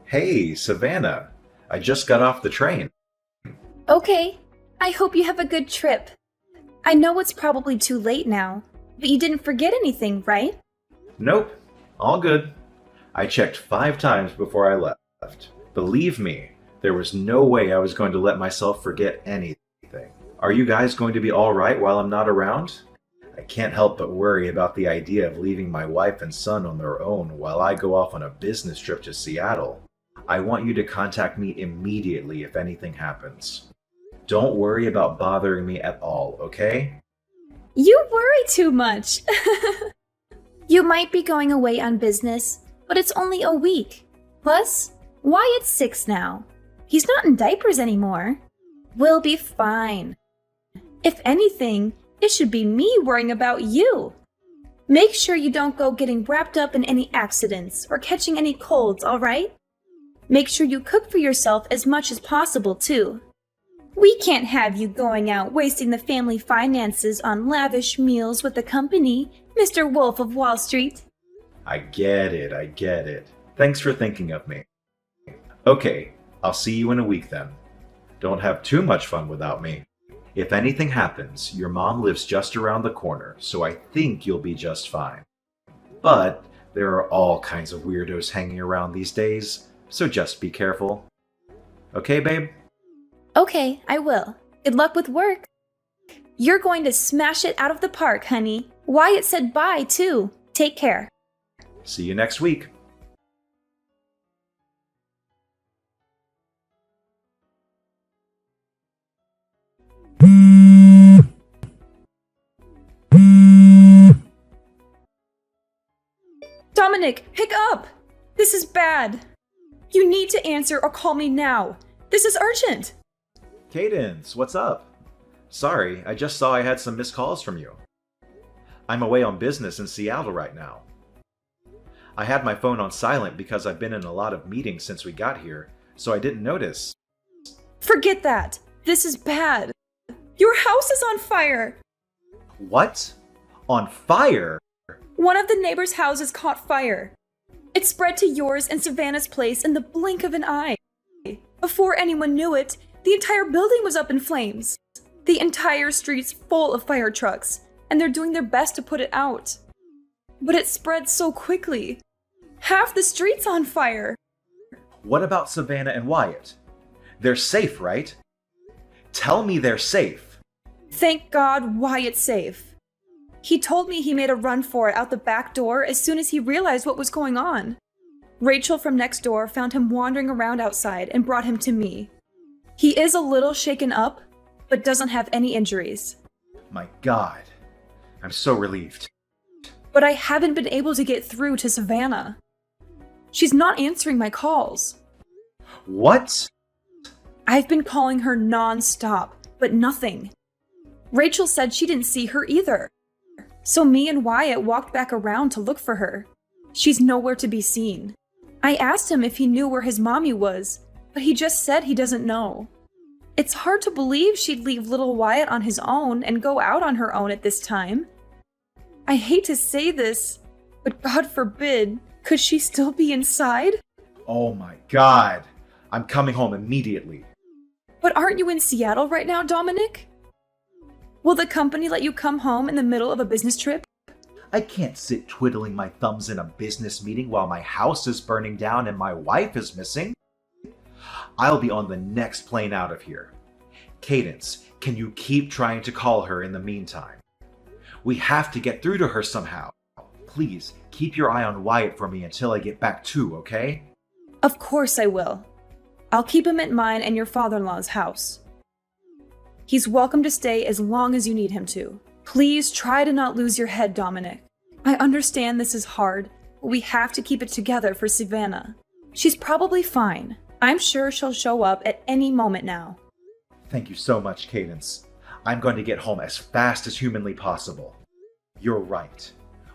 Hey, Savannah. I just got off the train. Okay, I hope you have a good trip. I know it's probably too late now, but you didn't forget anything, right? Nope, all good. I checked 5 times before I left. Believe me, there was no way I was going to let myself forget anything. Are you guys going to be alright while I'm not around? I can't help but worry about the idea of leaving my wife and son on their own while I go off on a business trip to Seattle. I want you to contact me immediately if anything happens. Don't worry about bothering me at all, okay? You worry too much. You might be going away on business, but it's only a week. Plus, Wyatt's 6 now. He's not in diapers anymore. We'll be fine. If anything, it should be me worrying about you. Make sure you don't go getting wrapped up in any accidents or catching any colds, alright? Make sure you cook for yourself as much as possible, too. We can't have you going out wasting the family finances on lavish meals with the company, Mr. Wolf of Wall Street. I get it. Thanks for thinking of me. Okay, I'll see you in a week then. Don't have too much fun without me. If anything happens, your mom lives just around the corner, so I think you'll be just fine. But there are all kinds of weirdos hanging around these days, so just be careful. Okay, babe? Okay, I will. Good luck with work. You're going to smash it out of the park, honey. Wyatt said bye, too. Take care. See you next week. Dominic, pick up! This is bad. You need to answer or call me now. This is urgent. Cadence, what's up? Sorry, I just saw I had some missed calls from you. I'm away on business in Seattle right now. I had my phone on silent because I've been in a lot of meetings since we got here, so I didn't notice. Forget that. This is bad. Your house is on fire. What? On fire? One of the neighbors' houses caught fire. It spread to yours and Savannah's place in the blink of an eye. Before anyone knew it, the entire building was up in flames. The entire street's full of fire trucks, and they're doing their best to put it out. But it spread so quickly. Half the street's on fire. What about Savannah and Wyatt? They're safe, right? Tell me they're safe. Thank God Wyatt's safe. He told me he made a run for it out the back door as soon as he realized what was going on. Rachel from next door found him wandering around outside and brought him to me. He is a little shaken up, but doesn't have any injuries. My God. I'm so relieved. But I haven't been able to get through to Savannah. She's not answering my calls. What? I've been calling her non-stop, but nothing. Rachel said she didn't see her either. So me and Wyatt walked back around to look for her. She's nowhere to be seen. I asked him if he knew where his mommy was, but he just said he doesn't know. It's hard to believe she'd leave little Wyatt on his own and go out on her own at this time. I hate to say this, but God forbid, could she still be inside? Oh my God. I'm coming home immediately. But aren't you in Seattle right now, Dominic? Will the company let you come home in the middle of a business trip? I can't sit twiddling my thumbs in a business meeting while my house is burning down and my wife is missing. I'll be on the next plane out of here. Cadence, can you keep trying to call her in the meantime? We have to get through to her somehow. Please, keep your eye on Wyatt for me until I get back too, okay? Of course I will. I'll keep him at mine and your father-in-law's house. He's welcome to stay as long as you need him to. Please try to not lose your head, Dominic. I understand this is hard, but we have to keep it together for Savannah. She's probably fine. I'm sure she'll show up at any moment now. Thank you so much, Cadence. I'm going to get home as fast as humanly possible. You're right.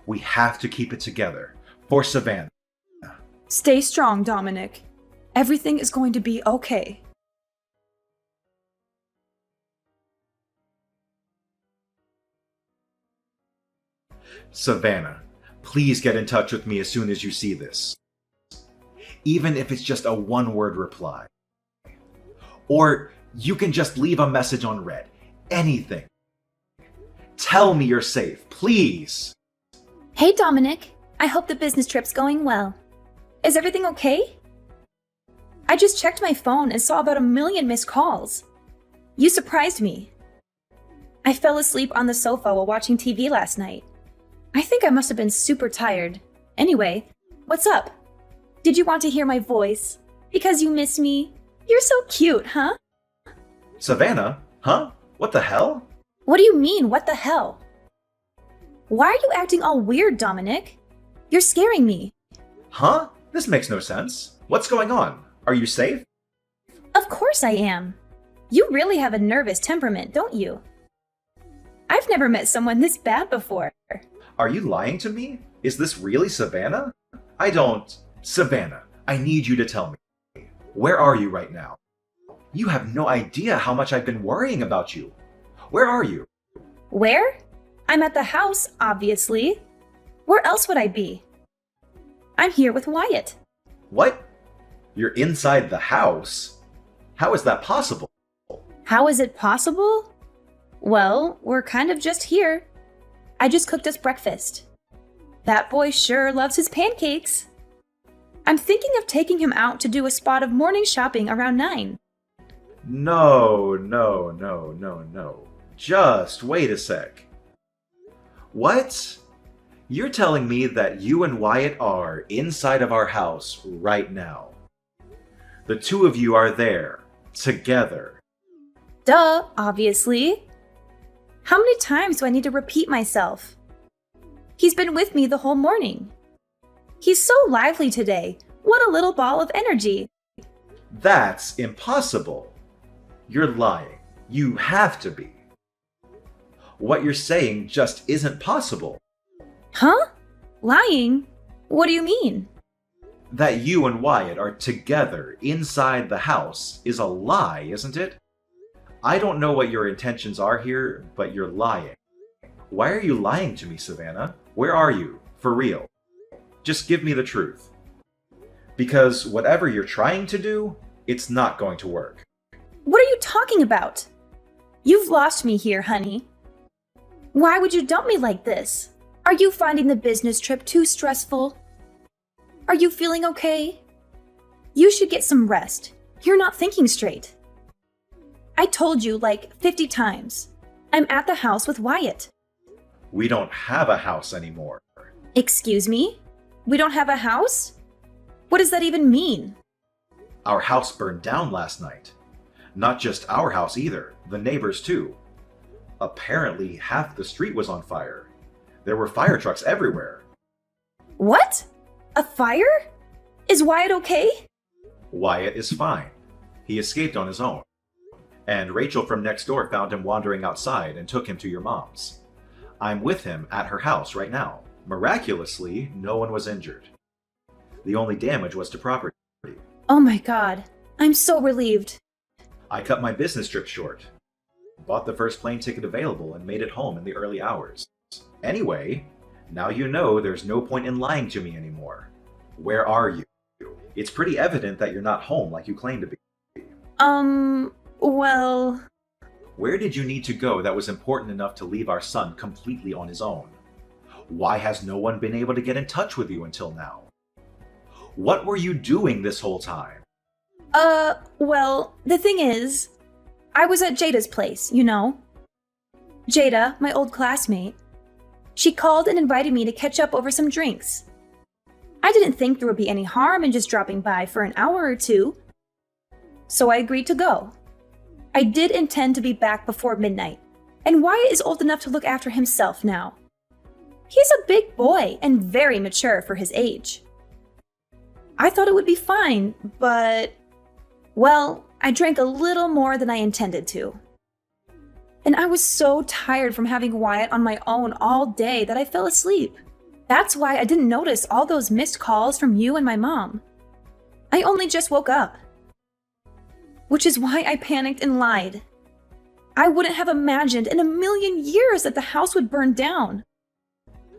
We have to keep it together for Savannah. Stay strong, Dominic. Everything is going to be okay. Savannah, please get in touch with me as soon as you see this. even if it's just a one-word reply. Or you can just leave a message on red. Anything. Tell me you're safe, please. Hey, Dominic. I hope the business trip's going well. Is everything okay? I just checked my phone and saw about 1 million missed calls. You surprised me. I fell asleep on the sofa while watching TV last night. I think I must have been super tired. Anyway, what's up? Did you want to hear my voice? Because you miss me? You're so cute, huh? Savannah? Huh? What the hell? What do you mean, what the hell? Why are you acting all weird, Dominic? You're scaring me. Huh? This makes no sense. What's going on? Are you safe? Of course I am. You really have a nervous temperament, don't you? I've never met someone this bad before. Are you lying to me? Is this really Savannah? Savannah, I need you to tell me. Where are you right now? You have no idea how much I've been worrying about you. Where are you? Where? I'm at the house, obviously. Where else would I be? I'm here with Wyatt. What? You're inside the house? How is that possible? How is it possible? Well, we're kind of just here. I just cooked us breakfast. That boy sure loves his pancakes. I'm thinking of taking him out to do a spot of morning shopping around 9. No. Just wait a sec. What? You're telling me that you and Wyatt are inside of our house right now. The two of you are there, together. Duh, obviously. How many times do I need to repeat myself? He's been with me the whole morning. He's so lively today. What a little ball of energy. That's impossible. You're lying. You have to be. What you're saying just isn't possible. Huh? Lying? What do you mean? That you and Wyatt are together inside the house is a lie, isn't it? I don't know what your intentions are here, but you're lying. Why are you lying to me, Savannah? Where are you? For real. Just give me the truth. Because whatever you're trying to do, it's not going to work. What are you talking about? You've lost me here, honey. Why would you dump me like this? Are you finding the business trip too stressful? Are you feeling okay? You should get some rest. You're not thinking straight. I told you like 50 times. I'm at the house with Wyatt. We don't have a house anymore. Excuse me? We don't have a house? What does that even mean? Our house burned down last night. Not just our house either, the neighbors too. Apparently, half the street was on fire. There were fire trucks everywhere. What? A fire? Is Wyatt okay? Wyatt is fine. He escaped on his own. And Rachel from next door found him wandering outside and took him to your mom's. I'm with him at her house right now. Miraculously, no one was injured. The only damage was to property. Oh my god. I'm so relieved. I cut my business trip short. Bought the first plane ticket available and made it home in the early hours. Anyway, now you know there's no point in lying to me anymore. Where are you? It's pretty evident that you're not home like you claim to be. Well... Where did you need to go that was important enough to leave our son completely on his own? Why has no one been able to get in touch with you until now? What were you doing this whole time? Well, the thing is, I was at Jada's place, you know. Jada, my old classmate, she called and invited me to catch up over some drinks. I didn't think there would be any harm in just dropping by for an hour or two, so I agreed to go. I did intend to be back before midnight, and Wyatt is old enough to look after himself now. He's a big boy and very mature for his age. I thought it would be fine, but... well, I drank a little more than I intended to. And I was so tired from having Wyatt on my own all day that I fell asleep. That's why I didn't notice all those missed calls from you and my mom. I only just woke up. Which is why I panicked and lied. I wouldn't have imagined in a million years that the house would burn down.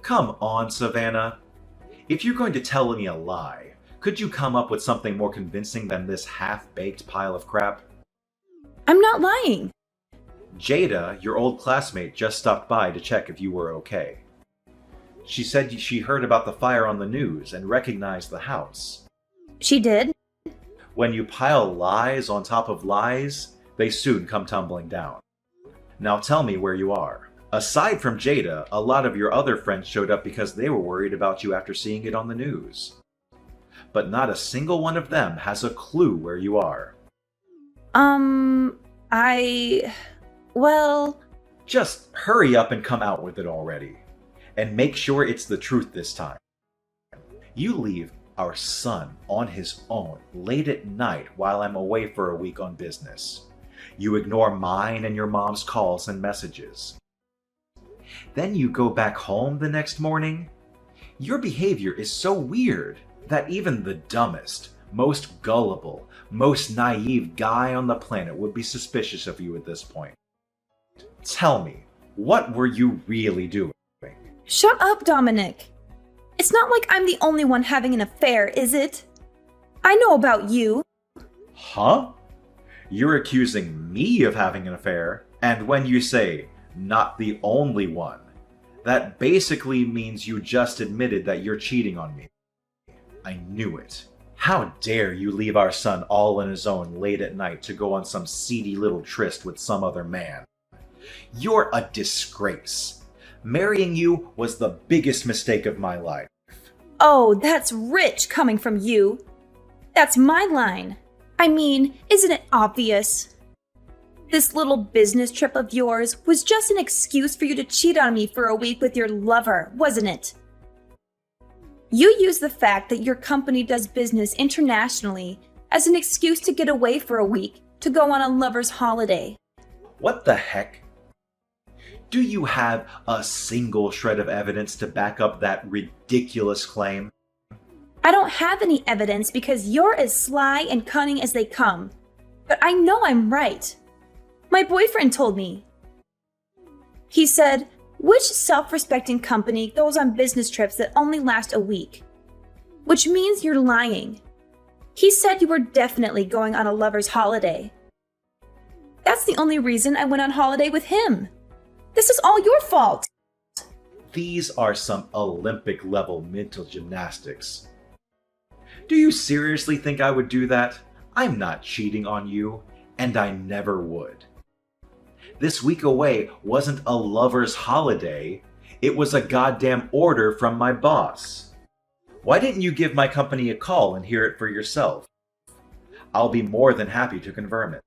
Come on, Savannah. If you're going to tell me a lie, Could you come up with something more convincing than this half-baked pile of crap? I'm not lying. Jada, your old classmate, just stopped by to check if you were okay. She said she heard about the fire on the news and recognized the house. She did? When you pile lies on top of lies, they soon come tumbling down. Now tell me where you are. Aside from Jada, a lot of your other friends showed up because they were worried about you after seeing it on the news. But not a single one of them has a clue where you are. Well... Just hurry up and come out with it already. And make sure it's the truth this time. You leave our son on his own late at night while I'm away for a week on business. You ignore mine and your mom's calls and messages. Then you go back home the next morning. Your behavior is so weird that even the dumbest, most gullible, most naive guy on the planet would be suspicious of you at this point. Tell me, what were you really doing? Shut up, Dominic. It's not like I'm the only one having an affair, is it? I know about you. Huh? You're accusing me of having an affair, and when you say, not the only one, that basically means you just admitted that you're cheating on me. I knew it. How dare you leave our son all on his own late at night to go on some seedy little tryst with some other man? You're a disgrace. Marrying you was the biggest mistake of my life. Oh, that's rich coming from you. That's my line. I mean, isn't it obvious? This little business trip of yours was just an excuse for you to cheat on me for a week with your lover, wasn't it? You used the fact that your company does business internationally as an excuse to get away for a week to go on a lover's holiday. What the heck? Do you have a single shred of evidence to back up that ridiculous claim? I don't have any evidence because you're as sly and cunning as they come. But I know I'm right. My boyfriend told me. He said, which self-respecting company goes on business trips that only last a week? Which means you're lying. He said you were definitely going on a lover's holiday. That's the only reason I went on holiday with him. This is all your fault. These are some Olympic-level mental gymnastics. Do you seriously think I would do that? I'm not cheating on you, and I never would. This week away wasn't a lover's holiday. It was a goddamn order from my boss. Why didn't you give my company a call and hear it for yourself? I'll be more than happy to confirm it.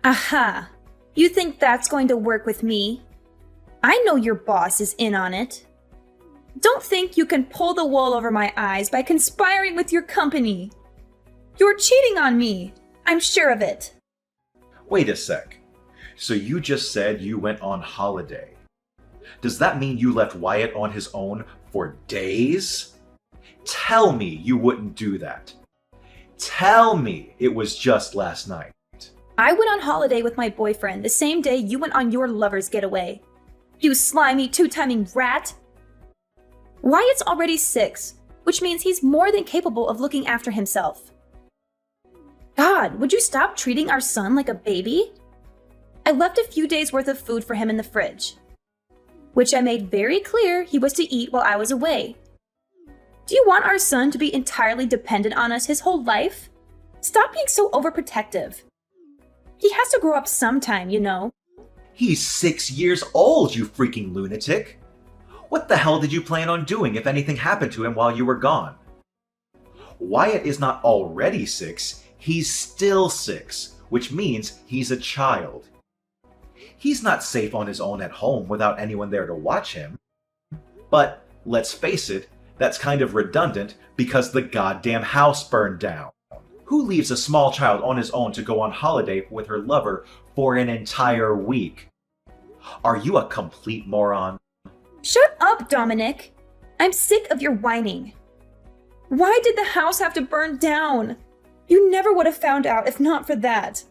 Aha! You think that's going to work with me? I know your boss is in on it. Don't think you can pull the wool over my eyes by conspiring with your company. You're cheating on me. I'm sure of it. Wait a sec. So you just said you went on holiday. Does that mean you left Wyatt on his own for days? Tell me you wouldn't do that. Tell me it was just last night. I went on holiday with my boyfriend the same day you went on your lover's getaway. You slimy, two-timing rat! Wyatt's already 6, which means he's more than capable of looking after himself. God, would you stop treating our son like a baby? I left a few days' worth of food for him in the fridge, which I made very clear he was to eat while I was away. Do you want our son to be entirely dependent on us his whole life? Stop being so overprotective. He has to grow up sometime, you know. He's 6 years old, you freaking lunatic! What the hell did you plan on doing if anything happened to him while you were gone? Wyatt is not already 6, he's still 6, which means he's a child. He's not safe on his own at home without anyone there to watch him. But, let's face it, that's kind of redundant because the goddamn house burned down. Who leaves a small child on his own to go on holiday with her lover for an entire week? Are you a complete moron? Shut up, Dominic! I'm sick of your whining. Why did the house have to burn down? You never would have found out if not for that.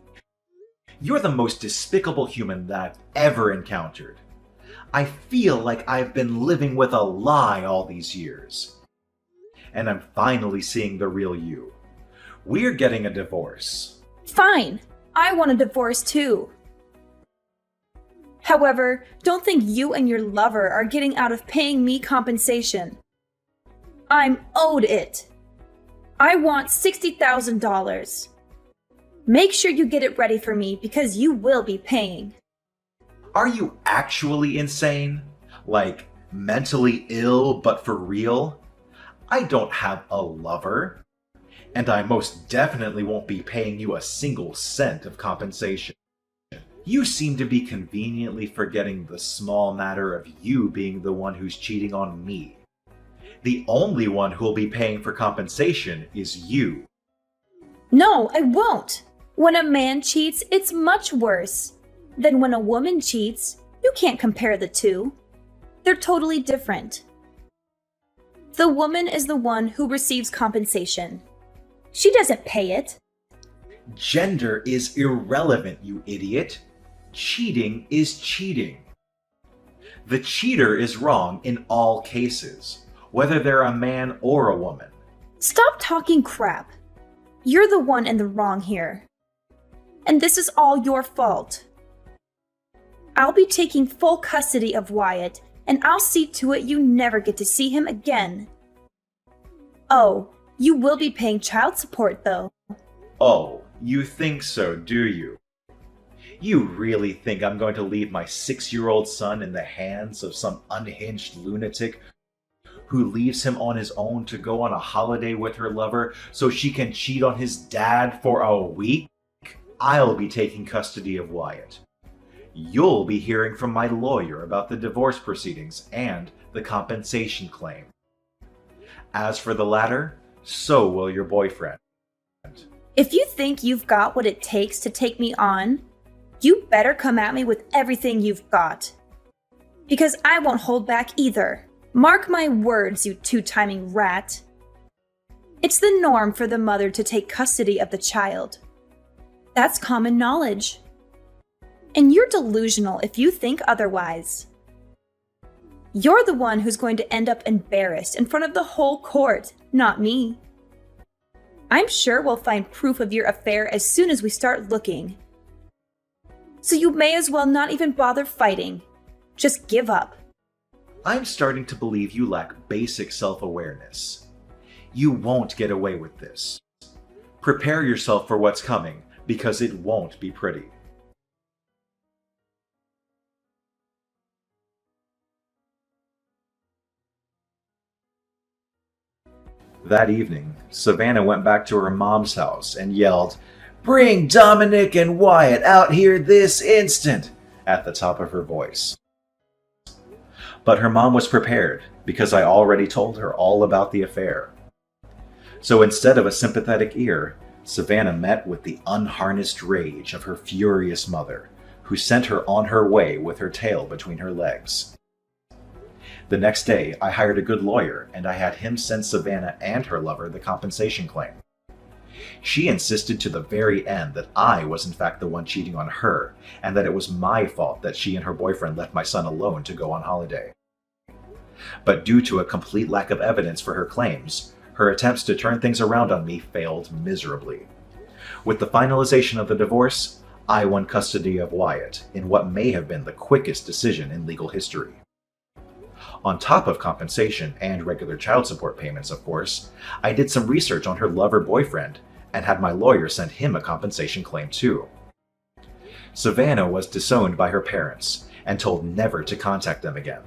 You're the most despicable human that I've ever encountered. I feel like I've been living with a lie all these years. and I'm finally seeing the real you. We're getting a divorce. Fine, I want a divorce too. However, don't think you and your lover are getting out of paying me compensation. I'm owed it. I want $60,000. Make sure you get it ready for me because you will be paying. Are you actually insane? Like, mentally ill but for real? I don't have a lover. And I most definitely won't be paying you a single cent of compensation. You seem to be conveniently forgetting the small matter of you being the one who's cheating on me. The only one who'll be paying for compensation is you. No, I won't. When a man cheats, it's much worse. Than when a woman cheats, you can't compare the two. They're totally different. The woman is the one who receives compensation. She doesn't pay it. Gender is irrelevant, you idiot. Cheating is cheating. The cheater is wrong in all cases, whether they're a man or a woman. Stop talking crap. You're the one in the wrong here. And this is all your fault. I'll be taking full custody of Wyatt, and I'll see to it you never get to see him again. Oh, you will be paying child support, though. Oh, you think so, do you? You really think I'm going to leave my 6-year-old son in the hands of some unhinged lunatic who leaves him on his own to go on a holiday with her lover so she can cheat on his dad for a week? I'll be taking custody of Wyatt. You'll be hearing from my lawyer about the divorce proceedings and the compensation claim. As for the latter, so will your boyfriend. If you think you've got what it takes to take me on, you better come at me with everything you've got. Because I won't hold back either. Mark my words, you two-timing rat. It's the norm for the mother to take custody of the child. That's common knowledge. And you're delusional if you think otherwise. You're the one who's going to end up embarrassed in front of the whole court, not me. I'm sure we'll find proof of your affair as soon as we start looking. So you may as well not even bother fighting. Just give up. I'm starting to believe you lack basic self-awareness. You won't get away with this. Prepare yourself for what's coming, because it won't be pretty. That evening, Savannah went back to her mom's house and yelled, "Bring Dominic and Wyatt out here this instant!" at the top of her voice. But her mom was prepared because I already told her all about the affair. So instead of a sympathetic ear, Savannah met with the unharnessed rage of her furious mother, who sent her on her way with her tail between her legs. The next day, I hired a good lawyer, and I had him send Savannah and her lover the compensation claim. She insisted to the very end that I was in fact the one cheating on her, and that it was my fault that she and her boyfriend left my son alone to go on holiday. But due to a complete lack of evidence for her claims, her attempts to turn things around on me failed miserably. With the finalization of the divorce, I won custody of Wyatt in what may have been the quickest decision in legal history. On top of compensation and regular child support payments, of course, I did some research on her lover-boyfriend and had my lawyer send him a compensation claim too. Savannah was disowned by her parents and told never to contact them again,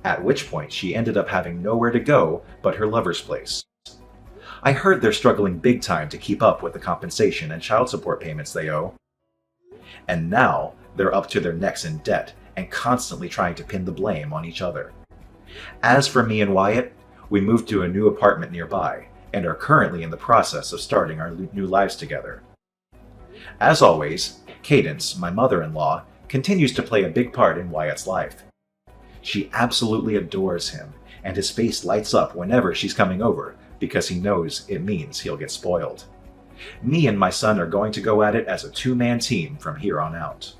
at which point she ended up having nowhere to go but her lover's place. I heard they're struggling big time to keep up with the compensation and child support payments they owe. And now they're up to their necks in debt and constantly trying to pin the blame on each other. As for me and Wyatt, we moved to a new apartment nearby and are currently in the process of starting our new lives together. As always, Cadence, my mother-in-law, continues to play a big part in Wyatt's life. She absolutely adores him, and his face lights up whenever she's coming over because he knows it means he'll get spoiled. Me and my son are going to go at it as a two-man team from here on out.